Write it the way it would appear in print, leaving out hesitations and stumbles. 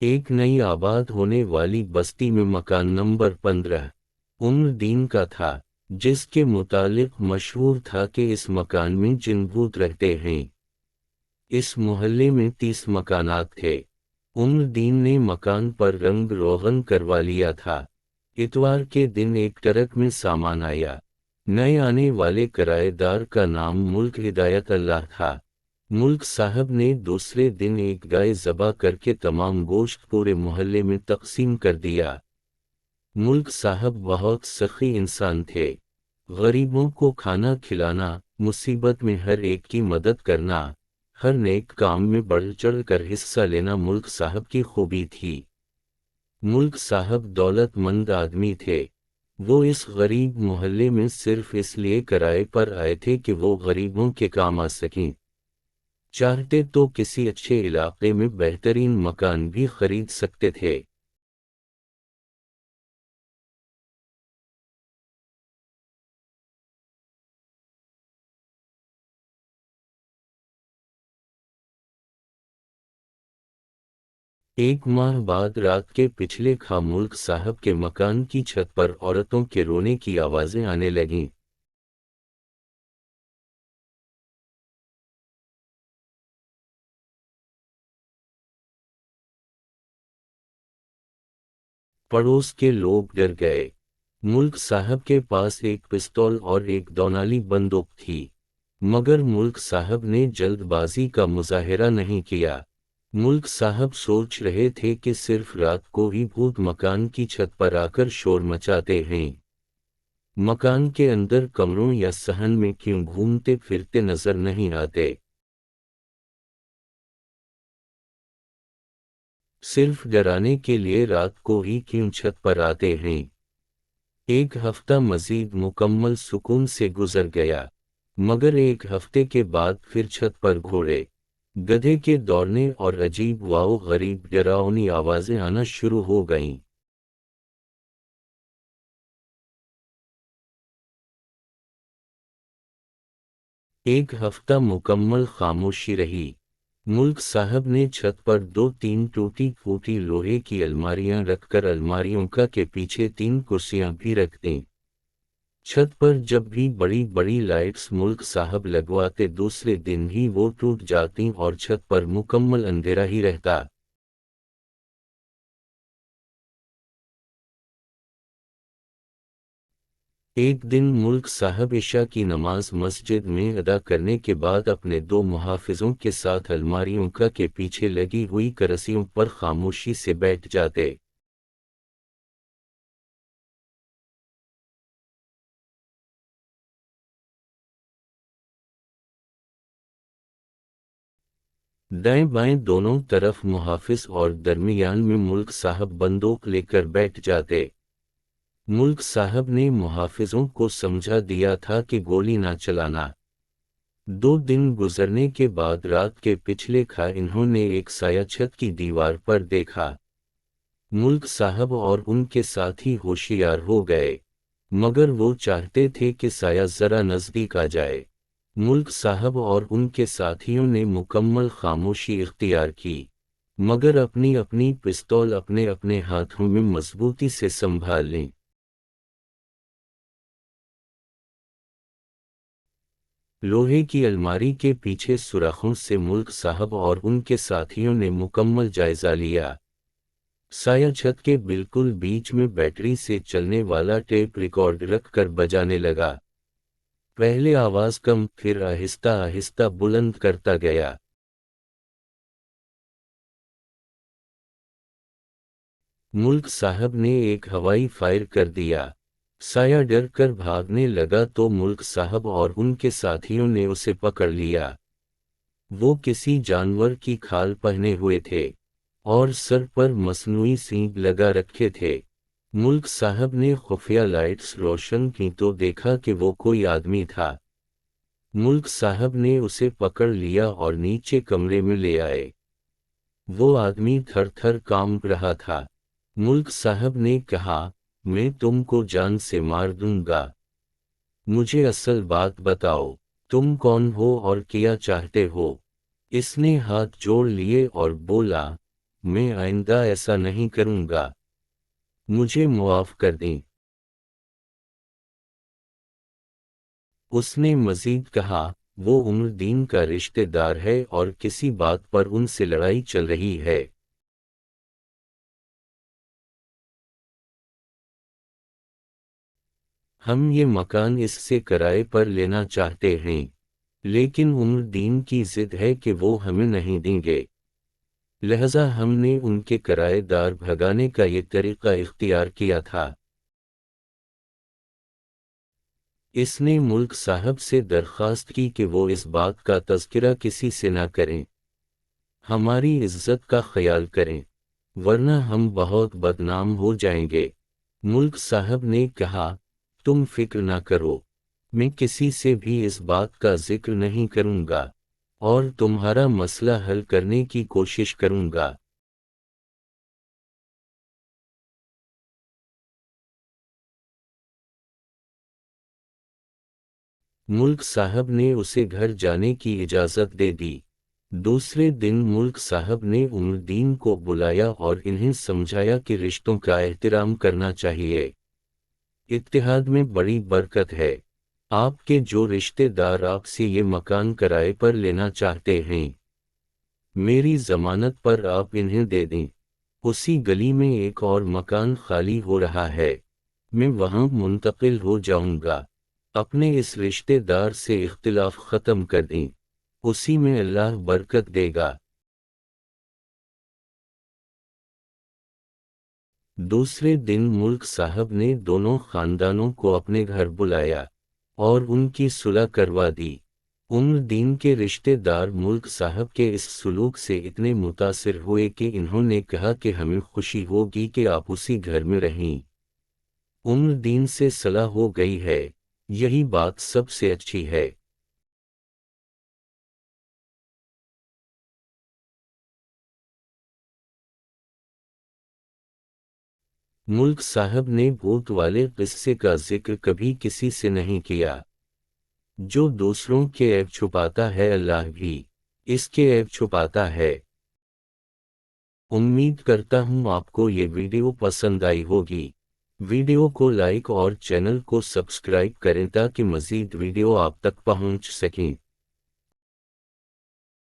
ایک نئی آباد ہونے والی بستی میں مکان نمبر 15 عمر دین کا تھا، جس کے متعلق مشہور تھا کہ اس مکان میں جن بھوت رہتے ہیں۔ اس محلے میں 30 مکانات تھے۔ عمر دین نے مکان پر رنگ روغن کروا لیا تھا۔ اتوار کے دن ایک ٹرک میں سامان آیا۔ نئے آنے والے کرایہ دار کا نام ملک ہدایت اللہ تھا۔ ملک صاحب نے دوسرے دن ایک گائے ذبح کر کے تمام گوشت پورے محلے میں تقسیم کر دیا۔ ملک صاحب بہت سخی انسان تھے۔ غریبوں کو کھانا کھلانا، مصیبت میں ہر ایک کی مدد کرنا، ہر نیک کام میں بڑھ چڑھ کر حصہ لینا ملک صاحب کی خوبی تھی۔ ملک صاحب دولت مند آدمی تھے۔ وہ اس غریب محلے میں صرف اس لیے کرائے پر آئے تھے کہ وہ غریبوں کے کام آ سکیں۔ چاہتے تو کسی اچھے علاقے میں بہترین مکان بھی خرید سکتے تھے۔ ایک ماہ بعد رات کے پچھلے کھا ملک صاحب کے مکان کی چھت پر عورتوں کے رونے کی آوازیں آنے لگیں۔ پڑوس کے لوگ ڈر گئے۔ ملک صاحب کے پاس ایک پستول اور ایک دونالی بندوق تھی، مگر ملک صاحب نے جلد بازی کا مظاہرہ نہیں کیا۔ ملک صاحب سوچ رہے تھے کہ صرف رات کو ہی بھوت مکان کی چھت پر آ کر شور مچاتے ہیں۔ مکان کے اندر کمروں یا صحن میں کیوں گھومتے پھرتے نظر نہیں آتے؟ صرف ڈرانے کے لیے رات کو ہی کیوں چھت پر آتے ہیں؟ ایک ہفتہ مزید مکمل سکون سے گزر گیا، مگر ایک ہفتے کے بعد پھر چھت پر گھوڑے، گدھے کے دوڑنے اور عجیب واؤ غریب ڈراؤنی آوازیں آنا شروع ہو گئیں۔ ایک ہفتہ مکمل خاموشی رہی۔ ملک صاحب نے چھت پر 2-3 ٹوٹی پھوٹی لوہے کی الماریاں رکھ کر الماریوں کے پیچھے 3 کرسیاں بھی رکھ دیں۔ چھت پر جب بھی بڑی بڑی لائٹس ملک صاحب لگواتے دوسرے دن ہی وہ ٹوٹ جاتی اور چھت پر مکمل اندھیرا ہی رہتا۔ ایک دن ملک صاحب عشاء کی نماز مسجد میں ادا کرنے کے بعد اپنے 2 محافظوں کے ساتھ الماریوں کے پیچھے لگی ہوئی کرسیوں پر خاموشی سے بیٹھ جاتے۔ دائیں بائیں دونوں طرف محافظ اور درمیان میں ملک صاحب بندوق لے کر بیٹھ جاتے۔ ملک صاحب نے محافظوں کو سمجھا دیا تھا کہ گولی نہ چلانا۔ 2 دن گزرنے کے بعد رات کے پچھلے کھا انہوں نے ایک سایہ چھت کی دیوار پر دیکھا۔ ملک صاحب اور ان کے ساتھی ہوشیار ہو گئے، مگر وہ چاہتے تھے کہ سایہ ذرا نزدیک آ جائے۔ ملک صاحب اور ان کے ساتھیوں نے مکمل خاموشی اختیار کی، مگر اپنی اپنی پستول اپنے اپنے ہاتھوں میں مضبوطی سے سنبھال لیں۔ لوہے کی الماری کے پیچھے سوراخوں سے ملک صاحب اور ان کے ساتھیوں نے مکمل جائزہ لیا۔ سایہ چھت کے بالکل بیچ میں بیٹری سے چلنے والا ٹیپ ریکارڈ رکھ کر بجانے لگا۔ پہلے آواز کم، پھر آہستہ آہستہ بلند کرتا گیا۔ ملک صاحب نے ایک ہوائی فائر کر دیا۔ سایہ ڈر کر بھاگنے لگا تو ملک صاحب اور ان کے ساتھیوں نے اسے پکڑ لیا۔ وہ کسی جانور کی کھال پہنے ہوئے تھے اور سر پر مصنوعی سینگ لگا رکھے تھے۔ ملک صاحب نے خفیہ لائٹس روشن کی تو دیکھا کہ وہ کوئی آدمی تھا۔ ملک صاحب نے اسے پکڑ لیا اور نیچے کمرے میں لے آئے۔ وہ آدمی تھر تھر کانپ رہا تھا۔ ملک صاحب نے کہا، میں تم کو جان سے مار دوں گا۔ مجھے اصل بات بتاؤ، تم کون ہو اور کیا چاہتے ہو؟ اس نے ہاتھ جوڑ لیے اور بولا، میں آئندہ ایسا نہیں کروں گا، مجھے معاف کر دیں۔ اس نے مزید کہا، وہ عمر دین کا رشتہ دار ہے اور کسی بات پر ان سے لڑائی چل رہی ہے۔ ہم یہ مکان اس سے کرائے پر لینا چاہتے ہیں، لیکن عمر دین کی ضد ہے کہ وہ ہمیں نہیں دیں گے، لہذا ہم نے ان کے کرائے دار بھگانے کا یہ طریقہ اختیار کیا تھا۔ اس نے ملک صاحب سے درخواست کی کہ وہ اس بات کا تذکرہ کسی سے نہ کریں، ہماری عزت کا خیال کریں، ورنہ ہم بہت بدنام ہو جائیں گے۔ ملک صاحب نے کہا، تم فکر نہ کرو، میں کسی سے بھی اس بات کا ذکر نہیں کروں گا اور تمہارا مسئلہ حل کرنے کی کوشش کروں گا۔ ملک صاحب نے اسے گھر جانے کی اجازت دے دی۔ دوسرے دن ملک صاحب نے عمر دین کو بلایا اور انہیں سمجھایا کہ رشتوں کا احترام کرنا چاہیے، اتحاد میں بڑی برکت ہے۔ آپ کے جو رشتہ دار آپ سے یہ مکان کرائے پر لینا چاہتے ہیں، میری ضمانت پر آپ انہیں دے دیں۔ اسی گلی میں ایک اور مکان خالی ہو رہا ہے، میں وہاں منتقل ہو جاؤں گا، اپنے اس رشتہ دار سے اختلاف ختم کر دیں، اسی میں اللہ برکت دے گا۔ دوسرے دن ملک صاحب نے دونوں خاندانوں کو اپنے گھر بلایا اور ان کی صلح کروا دی۔ عمر دین کے رشتہ دار ملک صاحب کے اس سلوک سے اتنے متاثر ہوئے کہ انہوں نے کہا کہ ہمیں خوشی ہوگی کہ آپ اسی گھر میں رہیں۔ عمر دین سے صلح ہو گئی ہے، یہی بات سب سے اچھی ہے۔ ملک صاحب نے بھوت والے قصے کا ذکر کبھی کسی سے نہیں کیا۔ جو دوسروں کے عیب چھپاتا ہے اللہ بھی اس کے عیب چھپاتا ہے۔ امید کرتا ہوں آپ کو یہ ویڈیو پسند آئی ہوگی۔ ویڈیو کو لائک اور چینل کو سبسکرائب کریں تاکہ مزید ویڈیو آپ تک پہنچ سکیں۔